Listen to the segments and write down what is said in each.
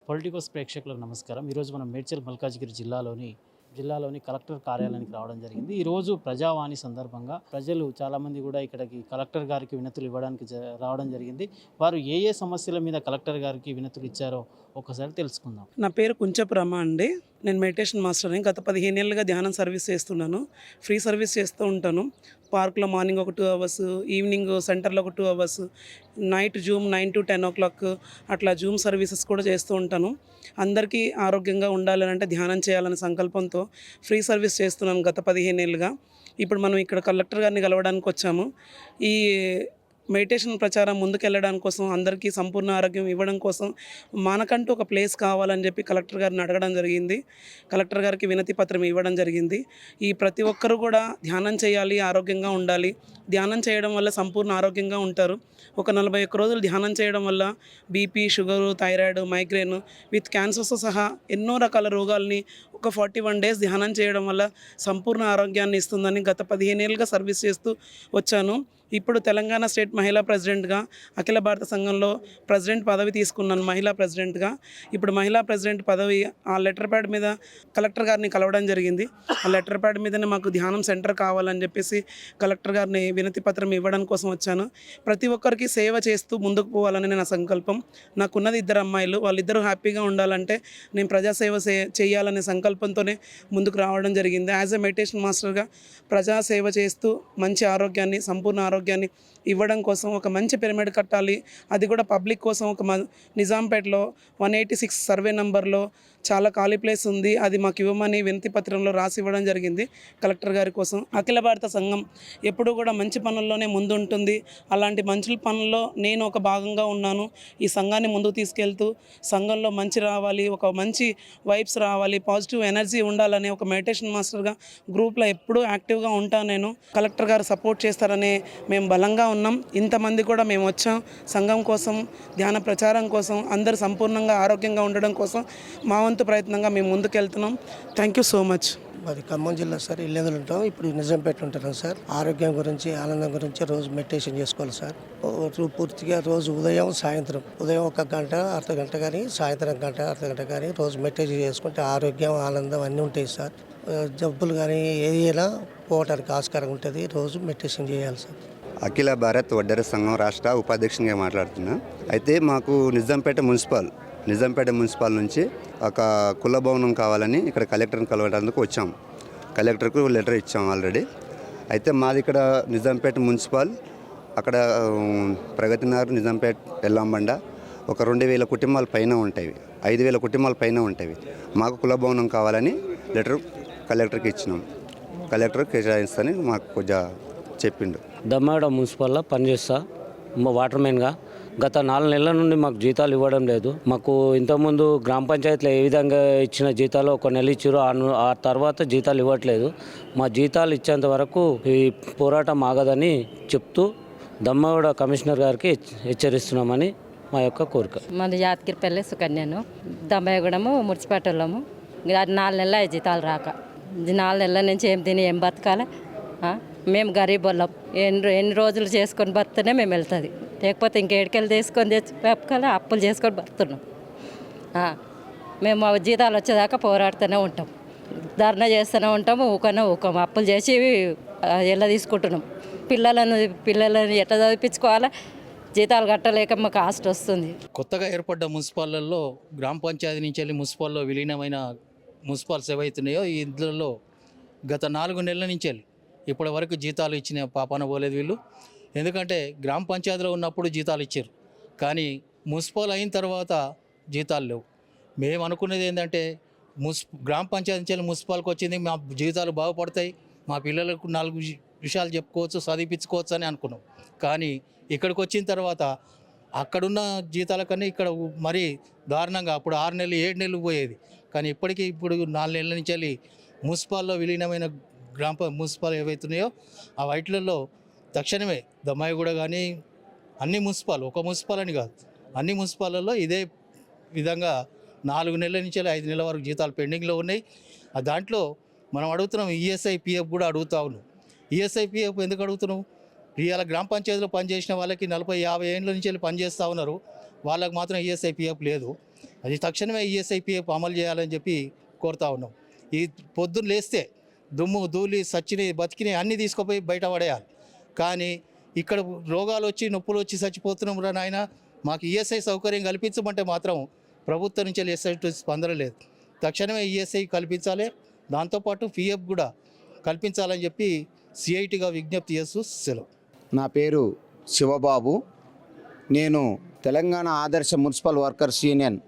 Politicos ప్రేక్షకులకు నమస్కారం. ఈరోజు మనం మేడ్చల్ మల్కాజ్గిరి జిల్లాలోని కలెక్టర్ కార్యాలయానికి రావడం జరిగింది. ఈరోజు ప్రజావాణి సందర్భంగా ప్రజలు చాలామంది కూడా ఇక్కడికి కలెక్టర్ గారికి వినతులు ఇవ్వడానికి రావడం జరిగింది. వారు ఏ సమస్యల మీద కలెక్టర్ గారికి వినతులు ఇచ్చారో ఒకసారి తెలుసుకుందాం. నా పేరు కుంచపు రమ అండి. నేను మెడిటేషన్ మాస్టర్ని. గత 15 ఏళ్ళుగా ధ్యానం సర్వీస్ చేస్తున్నాను. ఫ్రీ సర్వీస్ చేస్తూ ఉంటాను. పార్క్లో మార్నింగ్ ఒక 2 అవర్స్, ఈవినింగ్ సెంటర్లో ఒక 2 hours, night Zoom 9 to 10 o'clock అట్లా జూమ్ సర్వీసెస్ కూడా చేస్తూ ఉంటాను. అందరికీ ఆరోగ్యంగా ఉండాలని అంటే ధ్యానం చేయాలనే సంకల్పంతో ఫ్రీ సర్వీస్ చేస్తున్నాను గత 15 ఏళ్ళుగా. ఇప్పుడు మనం ఇక్కడ కలెక్టర్ గారిని కలవడానికి వచ్చాము. ఈ మెడిటేషన్ ప్రచారం ముందుకెళ్ళడానికి కోసం, అందరికీ సంపూర్ణ ఆరోగ్యం ఇవ్వడం కోసం మనకంటూ ఒక ప్లేస్ కావాలని చెప్పి కలెక్టర్ గారిని అడగడం జరిగింది. కలెక్టర్ గారికి వినతి పత్రం ఇవ్వడం జరిగింది. ఈ ప్రతి ఒక్కరు కూడా ధ్యానం చేయాలి, ఆరోగ్యంగా ఉండాలి. ధ్యానం చేయడం వల్ల సంపూర్ణ ఆరోగ్యంగా ఉంటారు. ఒక 41 రోజులు ధ్యానం చేయడం వల్ల BP, sugar, thyroid, migraine with క్యాన్సర్స్తో సహా ఎన్నో రకాల రోగాల్ని ఒక 41 days ధ్యానం చేయడం వల్ల సంపూర్ణ ఆరోగ్యాన్ని ఇస్తుందని గత 15 ఏళ్ళుగా సర్వీస్ చేస్తూ వచ్చాను. ఇప్పుడు తెలంగాణ స్టేట్ మహిళా ప్రెసిడెంట్గా, అఖిల భారత సంఘంలో ప్రెసిడెంట్ పదవి తీసుకున్నాను. మహిళా ప్రెసిడెంట్గా ఇప్పుడు మహిళా ప్రెసిడెంట్ పదవి ఆ లెటర్ ప్యాడ్ మీద కలెక్టర్ గారిని కలవడం జరిగింది. ఆ లెటర్ ప్యాడ్ మీదనే మాకు ధ్యానం సెంటర్ కావాలని చెప్పేసి కలెక్టర్ గారిని వినతి పత్రం ఇవ్వడం కోసం వచ్చాను. ప్రతి ఒక్కరికి సేవ చేస్తూ ముందుకు పోవాలని నా సంకల్పం. నాకున్నది 2 అమ్మాయిలు. వాళ్ళిద్దరూ హ్యాపీగా ఉండాలంటే నేను ప్రజాసేవ చేయాలనే సంకల్పంతోనే ముందుకు రావడం జరిగింది. యాజ్ ఎ మెడిటేషన్ మాస్టర్గా ప్రజాసేవ చేస్తూ మంచి ఆరోగ్యాన్ని, సంపూర్ణ ఆరోగ్యాన్ని ఇవ్వడం కోసం ఒక మంచి పిరమిడ్ కట్టాలి. అది కూడా పబ్లిక్ కోసం ఒక నిజాంపేటలో 186 సర్వే నంబర్లో చాలా ఖాళీ ప్లేస్ ఉంది. అది మాకు ఇవ్వమని వినతి పత్రంలో రాసి ఇవ్వడం జరిగింది కలెక్టర్ గారి కోసం. అఖిల భారత సంఘం ఎప్పుడూ కూడా మంచి పనుల్లోనే ముందుంటుంది. అలాంటి మంచి పనుల్లో నేను ఒక భాగంగా ఉన్నాను. ఈ సంఘాన్ని ముందుకు తీసుకెళ్తూ సంఘంలో మంచి రావాలి, ఒక మంచి వైబ్స్ రావాలి, పాజిటివ్ ఎనర్జీ ఉండాలని ఒక మెడిటేషన్ మాస్టర్గా గ్రూప్లో ఎప్పుడూ యాక్టివ్గా ఉంటాను. నేను కలెక్టర్ గారు సపోర్ట్ చేస్తారని మేము బలంగా ఉన్నాం. ఇంతమంది కూడా మేము వచ్చాం సంఘం కోసం, ధ్యాన ప్రచారం కోసం, అందరూ సంపూర్ణంగా ఆరోగ్యంగా ఉండడం కోసం మా వంతు ప్రయత్నంగా మేము ముందుకెళ్తున్నాం. Thank you so much. మరి ఖమ్మం జిల్లా సార్, ఇల్లేందులు ఉంటాం. ఇప్పుడు నిజాంపేట ఉంటున్నాం సార్. ఆరోగ్యం గురించి, ఆనందం గురించి రోజు మెడిటేషన్ చేసుకోవాలి సార్. పూర్తిగా రోజు ఉదయం, సాయంత్రం, ఉదయం 1 గంట, అర్ధగంట కానీ, సాయంత్రం గంట, అర్ధగంట కానీ రోజు మెడిటేషన్ చేసుకుంటే ఆరోగ్యం, ఆనందం అన్నీ ఉంటాయి సార్. జబ్బులు కానీ ఏదైనా పోవటానికి ఆస్కారం ఉంటుంది. రోజు మెడిటేషన్ చేయాలి సార్. అఖిల భారత్ వడ్డెర సంఘం రాష్ట్ర ఉపాధ్యక్షునిగా మాట్లాడుతున్నా. అయితే మాకు నిజాంపేట మున్సిపల్ నుంచి ఒక కుల భవనం కావాలని ఇక్కడ కలెక్టర్ని కలవడానికి వచ్చాం. కలెక్టర్కు లెటర్ ఇచ్చాం ఆల్రెడీ. అయితే మాది ఇక్కడ నిజాంపేట మున్సిపల్, అక్కడ ప్రగతి నగర్, నిజాంపేట, ఎల్లంబండ ఒక 2000 కుటుంబాల పైన ఉంటాయి, 5000 కుటుంబాల పైన ఉంటాయి. మాకు కుల భవనం కావాలని లెటర్ కలెక్టర్కి ఇచ్చినాం. కలెక్టర్ కేటాయిస్తాని మాకు కొద్దిగా చెప్పిండు. దమ్మాడ మున్సిపల్లో పనిచేస్తా వాటర్మెన్గా. గత 4 నెలల నుండి మాకు జీతాలు ఇవ్వడం లేదు. మాకు ఇంతకుముందు గ్రామ పంచాయతీలో ఏ విధంగా ఇచ్చిన జీతాలు ఒక నెల ఇచ్చారో ఆ తర్వాత జీతాలు ఇవ్వట్లేదు. మా జీతాలు ఇచ్చేంత వరకు ఈ పోరాటం ఆగదని చెప్తూ దమ్మాడ కమిషనర్ గారికి హెచ్చరిస్తున్నామని మా యొక్క కోరిక. మాది యాదగిరిపల్లి సుకన్యను, దమ్మాయగూడము మున్సిపాలిటీలోము. 4 నెలల జీతాలు రాక, 4 నెలల నుంచి ఏం తిని ఏం బతకాలి. మేము గరీబ్ వాళ్ళం. ఎన్ని రోజులు చేసుకొని బతుకుతూనే మేము వెళ్తుంది. లేకపోతే ఇంకేడికెళ్ళి తీసుకొని తెచ్చి పెప్పుకొని అప్పులు చేసుకొని బతుకుతున్నాం. మేము జీతాలు వచ్చేదాకా పోరాడుతూనే ఉంటాం, ధర్నా చేస్తూనే ఉంటాము. ఊకము అప్పులు చేసి ఎలా తీసుకుంటున్నాం. పిల్లలను ఎట్లా చదివించుకోవాలా, జీతాలు కట్టలేక మాకు కాస్ట్ వస్తుంది. కొత్తగా ఏర్పడ్డ మున్సిపాల్లో గ్రామ పంచాయతీ నుంచి వెళ్ళి మున్సిపాల్లో విలీనమైన మున్సిపాల్స్ ఏవైతున్నాయో ఇందులో గత 4 నెలల నుంచి వెళ్ళి ఇప్పటి వరకు జీతాలు ఇచ్చిన పాపాన పోలేదు వీళ్ళు. ఎందుకంటే గ్రామ పంచాయతీలో ఉన్నప్పుడు జీతాలు ఇచ్చారు, కానీ మున్సిపల్ అయిన తర్వాత జీతాలు లేవు. మేము అనుకునేది ఏంటంటే గ్రామ పంచాయతీ నుంచి మున్సిపాల్కి వచ్చింది, మా జీతాలు బాగుపడతాయి, మా పిల్లలకు 4 విషయాలు చెప్పుకోవచ్చు, చదివించుకోవచ్చు అని అనుకున్నాం. కానీ ఇక్కడికి వచ్చిన తర్వాత అక్కడున్న జీతాల కన్నా ఇక్కడ మరీ దారుణంగా, అప్పుడు 6 నెలలు 7 నెలలు పోయేది. కానీ ఇప్పుడు 4 నెలల నుంచి వెళ్ళి మున్సిపాల్లో విలీనమైన మున్సిపల్ ఏవైతున్నాయో ఆ వాటిలలో తక్షణమే దమ్మాయిగూడ కానీ అన్ని మున్సిపాల్, ఒక మున్సిపల్ అని కాదు, అన్ని మున్సిపాలలో ఇదే విధంగా 4 నెలల నుంచి 5 నెలల వరకు జీతాలు పెండింగ్లో ఉన్నాయి. దాంట్లో మనం అడుగుతున్నాం ఈఎస్ఐ పిఎఫ్ కూడా అడుగుతా ఉన్నాం. ఈఎస్ఐ పిఎఫ్ ఎందుకు అడుగుతున్నాం? ఇవాళ గ్రామ పంచాయతీలో పనిచేసిన వాళ్ళకి 40-50 ఏళ్ళ నుంచి వెళ్ళి పనిచేస్తూ ఉన్నారు, వాళ్ళకి మాత్రం ఈఎస్ఐ పిఎఫ్ లేదు. అది తక్షణమే ఈఎస్ఐ పిఎఫ్ అమలు చేయాలని చెప్పి కోరుతా ఉన్నాం. ఈ పొద్దున్న లేస్తే దుమ్ము ధూళి సచ్చిని బతికిని అన్నీ తీసుకుపోయి బయట పడేయాలి. కానీ ఇక్కడ రోగాలు వచ్చి నొప్పులు వచ్చి చచ్చిపోతున్నాం రా నాయన, మాకు ఈఎస్ఐ సౌకర్యం కల్పించమంటే మాత్రం ప్రభుత్వం నుంచి ఎటువంటి స్పందన లేదు. తక్షణమే ఈఎస్ఐ కల్పించాలి, దాంతోపాటు పిఎఫ్ కూడా కల్పించాలని చెప్పి సిఐటిగా విజ్ఞప్తి చేస్తూ సెలవు. నా పేరు శివబాబు. నేను తెలంగాణ ఆదర్శ మున్సిపల్ వర్కర్స్ యూనియన్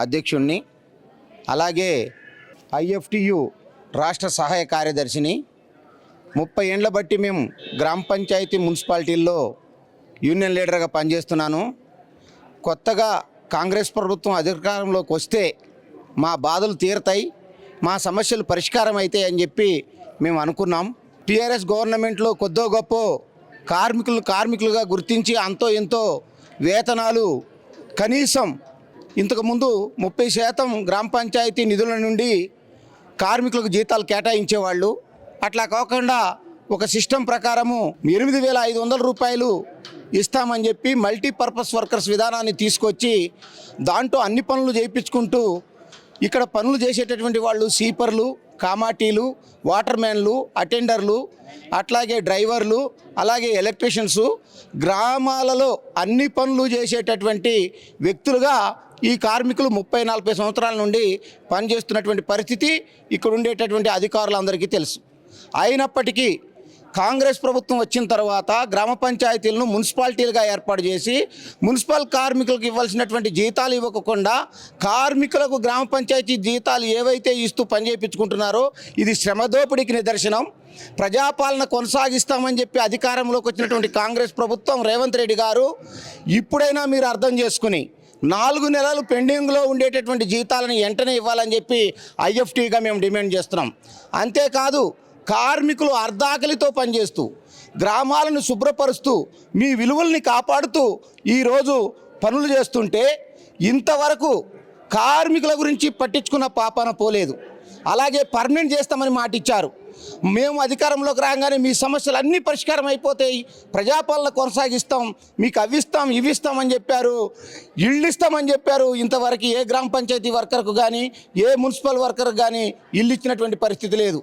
అధ్యక్షుడిని, అలాగే ఐఎఫ్టియు రాష్ట్ర సహాయ కార్యదర్శిని. 30 ఏండ్ల బట్టి మేము గ్రామ పంచాయతీ మున్సిపాలిటీల్లో యూనియన్ లీడర్గా పనిచేస్తున్నాను. కొత్తగా కాంగ్రెస్ ప్రభుత్వం అధికారంలోకి వస్తే మా బాధలు తీరతాయి, మా సమస్యలు పరిష్కారం అవుతాయి అని చెప్పి మేము అనుకున్నాం. టీఆర్ఎస్ గవర్నమెంట్లో కొద్దో గొప్ప కార్మికులుగా గుర్తించి అంతో ఎంతో వేతనాలు కనీసం ఇంతకుముందు 30% గ్రామ పంచాయతీ నిధుల నుండి కార్మికులకు జీతాలు కేటాయించేవాళ్ళు. అట్లా కాకుండా ఒక సిస్టమ్ ప్రకారము 8,500 రూపాయలు ఇస్తామని చెప్పి మల్టీపర్పస్ వర్కర్స్ విధానాన్ని తీసుకొచ్చి దాంట్లో అన్ని పనులు చేయించుకుంటూ ఇక్కడ పనులు చేసేటటువంటి వాళ్ళు సీపర్లు, కామాటీలు, వాటర్మ్యాన్లు, అటెండర్లు, అట్లాగే డ్రైవర్లు, అలాగే ఎలక్ట్రీషియన్స్, గ్రామాలలో అన్ని పనులు చేసేటటువంటి వ్యక్తులుగా ఈ కార్మికులు 30-40 సంవత్సరాల నుండి పనిచేస్తున్నటువంటి పరిస్థితి ఇక్కడ ఉండేటటువంటి అధికారులందరికీ తెలుసు. అయినప్పటికీ కాంగ్రెస్ ప్రభుత్వం వచ్చిన తర్వాత గ్రామ పంచాయతీలను మున్సిపాలిటీలుగా ఏర్పాటు చేసి మున్సిపల్ కార్మికులకు ఇవ్వాల్సినటువంటి జీతాలు ఇవ్వకుండా కార్మికులకు గ్రామ పంచాయతీ జీతాలు ఏవైతే ఇస్తూ పనిచేయించుకుంటున్నారో ఇది శ్రమదోపిడికి నిదర్శనం. ప్రజాపాలన కొనసాగిస్తామని చెప్పి అధికారంలోకి వచ్చినటువంటి కాంగ్రెస్ ప్రభుత్వం రేవంత్ రెడ్డి గారు ఇప్పుడైనా మీరు అర్థం చేసుకుని 4 నెలలు పెండింగ్లో ఉండేటటువంటి జీతాలను వెంటనే ఇవ్వాలని చెప్పి ఐఎఫ్టీగా మేము డిమాండ్ చేస్తున్నాం. అంతేకాదు కార్మికులు అర్ధాకలితో పనిచేస్తూ గ్రామాలను శుభ్రపరుస్తూ మీ విలువల్ని కాపాడుతూ ఈరోజు పనులు చేస్తుంటే ఇంతవరకు కార్మికుల గురించి పట్టించుకున్న పాపాన పోలేదు. అలాగే పర్మనెంట్ చేస్తామని మాట ఇచ్చారు. మేము అధికారంలోకి రాగానే మీ సమస్యలు అన్నీ పరిష్కారం అయిపోతాయి, ప్రజాపాలన కొనసాగిస్తాం, మీకు అవిస్తాం ఇవిస్తామని చెప్పారు, ఇళ్ళు ఇస్తామని చెప్పారు. ఇంతవరకు ఏ గ్రామ పంచాయతీ వర్కర్కు కానీ ఏ మున్సిపల్ వర్కర్కు కానీ ఇల్లు ఇచ్చినటువంటి పరిస్థితి లేదు.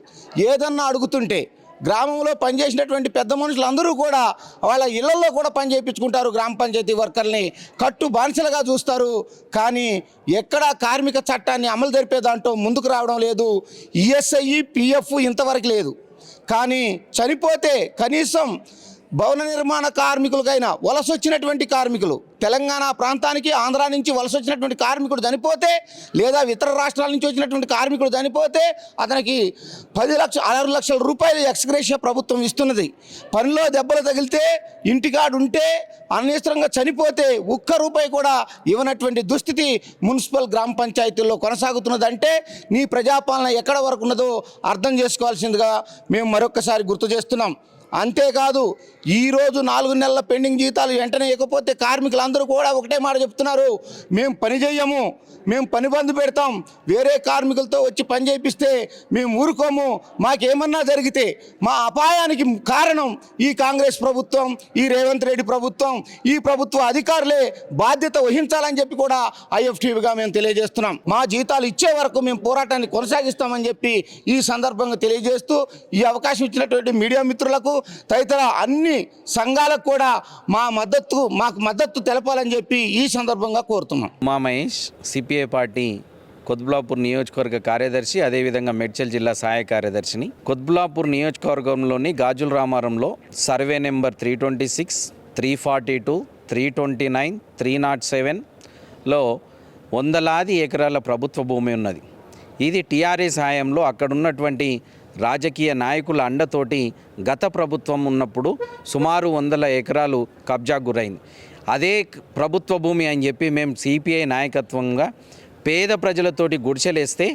ఏదన్నా అడుగుతుంటే గ్రామంలో పనిచేసినటువంటి పెద్ద మనుషులందరూ కూడా వాళ్ళ ఇళ్లలో కూడా పని చేయించుకుంటారు. గ్రామ పంచాయతీ వర్కర్ని కట్టు బానిసలుగా చూస్తారు. కానీ ఎక్కడా కార్మిక చట్టాన్ని అమలు జరిపే దాంట్లో ముందుకు రావడం లేదు. ఈఎస్ఐ పిఎఫ్ ఇంతవరకు లేదు. కానీ చనిపోతే కనీసం భవన నిర్మాణ కార్మికులకైనా వలస వచ్చినటువంటి కార్మికులు, తెలంగాణ ప్రాంతానికి ఆంధ్ర నుంచి వలస వచ్చినటువంటి కార్మికుడు చనిపోతే లేదా ఇతర రాష్ట్రాల నుంచి వచ్చినటువంటి కార్మికుడు చనిపోతే అతనికి 6 లక్షల రూపాయలు ఎక్స్గ్రేషియా ప్రభుత్వం ఇస్తున్నది. పనిలో దెబ్బలు తగిలితే ఇంటికాడు ఉంటే అనవసరంగా చనిపోతే ₹1 కూడా ఇవ్వనటువంటి దుస్థితి మున్సిపల్ గ్రామ పంచాయతీల్లో కొనసాగుతున్నదంటే నీ ప్రజాపాలన ఎక్కడ వరకు ఉన్నదో అర్థం చేసుకోవాల్సిందిగా మేము మరొకసారి గుర్తు చేస్తున్నాం. అంతేకాదు ఈరోజు 4 నెలల పెండింగ్ జీతాలు వెంటనే ఇవ్వకపోతే కార్మికులందరూ కూడా ఒకటే మాట చెప్తున్నారు, మేము పని చేయము, మేము పని బంద్ పెడతాం, వేరే కార్మికులతో వచ్చి పని చేయిస్తే మేము ఊరుకోము, మాకేమన్నా జరిగితే మా అపాయానికి కారణం ఈ కాంగ్రెస్ ప్రభుత్వం, ఈ రేవంత్ రెడ్డి ప్రభుత్వం, ఈ ప్రభుత్వ అధికారులే బాధ్యత వహించాలని చెప్పి కూడా ఐఎఫ్టీగా మేము తెలియజేస్తున్నాం. మా జీతాలు ఇచ్చే వరకు మేము పోరాటాన్ని కొనసాగిస్తామని చెప్పి ఈ సందర్భంగా తెలియజేస్తూ ఈ అవకాశం ఇచ్చినటువంటి మీడియా మిత్రులకు తదితర అన్ని సంఘాలకు కూడా మాకు మద్దతు తెలపాలని చెప్పి ఈ సందర్భంగా కోరుతున్నాం. మా మహేష్, సిపిఐ పార్టీ కొత్బులాపూర్ నియోజకవర్గ కార్యదర్శి, అదేవిధంగా మేడ్చల్ జిల్లా సహాయ కార్యదర్శిని. కొత్బులాపూర్ నియోజకవర్గంలోని గాజుల రామారంలో సర్వే నెంబర్ 326, 342, 329, 307లో వందలాది ఎకరాల ప్రభుత్వ భూమి ఉన్నది. ఇది టీఆర్ఎస్ హయాంలో అక్కడున్నటువంటి రాజకీయ నాయకుల అండతోటి గత ప్రభుత్వం ఉన్నప్పుడు సుమారు 100 ఎకరాలు కబ్జాకు గురైంది. అదే ప్రభుత్వ భూమి అని చెప్పి మేము సిపిఐ నాయకత్వంగా పేద ప్రజలతోటి గుడిసెలేస్తే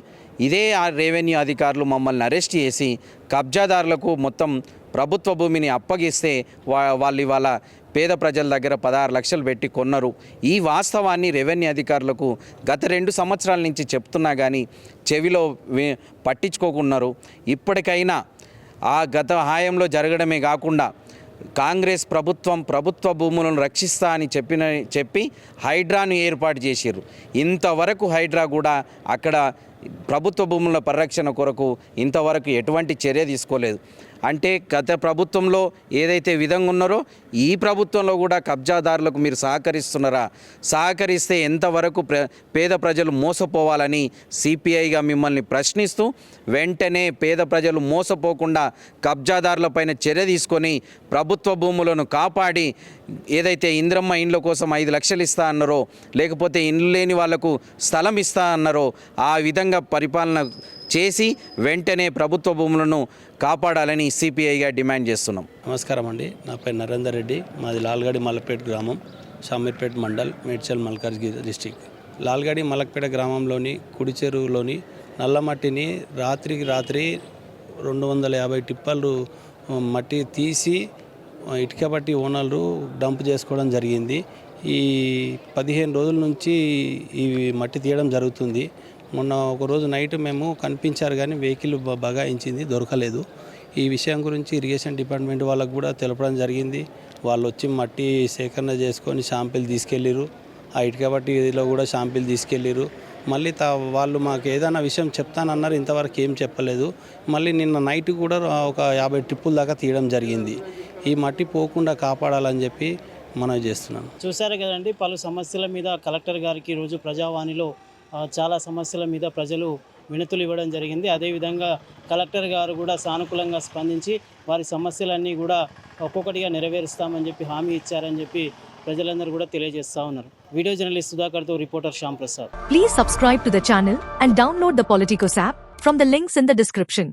ఇదే రెవెన్యూ అధికారులు మమ్మల్ని అరెస్ట్ చేసి కబ్జాదారులకు మొత్తం ప్రభుత్వ భూమిని అప్పగిస్తే వాళ్ళు ఇవాళ పేద ప్రజల దగ్గర 16 లక్షలు పెట్టి కొన్నారు. ఈ వాస్తవాన్ని రెవెన్యూ అధికారులకు గత 2 సంవత్సరాల నుంచి చెప్తున్నా కానీ చెవిలో పట్టించుకోకున్నారు. ఇప్పటికైనా ఆ గత హాయంలో జరగడమే కాకుండా కాంగ్రెస్ ప్రభుత్వ భూములను రక్షిస్తా అని చెప్పి హైడ్రాను ఏర్పాటు చేశారు. ఇంతవరకు హైడ్రా కూడా అక్కడ ప్రభుత్వ భూముల పరిరక్షణ కొరకు ఇంతవరకు ఎటువంటి చర్య తీసుకోలేదు. అంటే గత ప్రభుత్వంలో ఏదైతే విధంగా ఉన్నారో ఈ ప్రభుత్వంలో కూడా కబ్జాదారులకు మీరు సహకరిస్తున్నారా? సహకరిస్తే ఎంతవరకు పేద ప్రజలు మోసపోవాలని సిపిఐగా మిమ్మల్ని ప్రశ్నిస్తూ వెంటనే పేద ప్రజలు మోసపోకుండా కబ్జాదారులపైన చర్య తీసుకొని ప్రభుత్వ భూములను కాపాడి ఏదైతే ఇంద్రమ్మ ఇండ్ల కోసం 5 లక్షలు ఇస్తా అన్నారో, లేకపోతే ఇండ్లు లేని వాళ్లకు స్థలం ఇస్తా అన్నారో ఆ విధంగా పరిపాలన చేసి వెంటనే ప్రభుత్వ భూములను కాపాడాలని సిపిఐగా డిమాండ్ చేస్తున్నాం. నమస్కారం అండి, నా పేరు నరేందర్ రెడ్డి, మాది లాల్గడి మలక్పేట గ్రామం, షామీర్పేట మండల్, మేడ్చల్ మల్కాజ్గిరి డిస్టిక్. లాల్గడి మలక్పేట గ్రామంలోని కుడి చెరువులోని నల్లమట్టిని రాత్రికి రాత్రి 250 టిప్పర్లు మట్టి తీసి ఇటుక బట్టి ఓనర్లు డంప్ చేసుకోవడం జరిగింది. ఈ 15 రోజుల నుంచి ఈ మట్టి తీయడం జరుగుతుంది. మొన్న ఒకరోజు నైట్ మేము కనిపించారు కానీ వెహికల్ బగాయించింది, దొరకలేదు. ఈ విషయం గురించి ఇరిగేషన్ డిపార్ట్మెంట్ వాళ్ళకు కూడా తెలపడం జరిగింది. వాళ్ళు వచ్చి మట్టి సేకరణ చేసుకొని షాంపిల్ తీసుకెళ్ళిరు. ఆ ఇటుక బట్టిలో కూడా షాంపిల్ తీసుకెళ్ళిరు. మళ్ళీ వాళ్ళు మాకు ఏదైనా విషయం చెప్తానన్నారు, ఇంతవరకు ఏం చెప్పలేదు. మళ్ళీ నిన్న నైట్ కూడా ఒక 50 ట్రిప్పుల దాకా తీయడం జరిగింది. ఈ మట్టి పోకుండా కాపాడాలని చెప్పి మనం చేస్తున్నాం. చూసారు కదండి, పలు సమస్యల మీద కలెక్టర్ గారికి ఈరోజు ప్రజావాణిలో చాలా సమస్యల మీద ప్రజలు వినతులు ఇవ్వడం జరిగింది. అదేవిధంగా కలెక్టర్ గారు కూడా సానుకూలంగా స్పందించి వారి సమస్యలన్నీ కూడా ఒక్కొక్కటిగా నెరవేరుస్తామని చెప్పి హామీ ఇచ్చారని చెప్పి ప్రజలందరూ కూడా తెలియజేస్తూ ఉన్నారు. వీడియో జర్నలిస్ట్ సుధాకర్తో reporter Shyam Prasad. Please subscribe to the channel and download the Politicos app from the links in the description.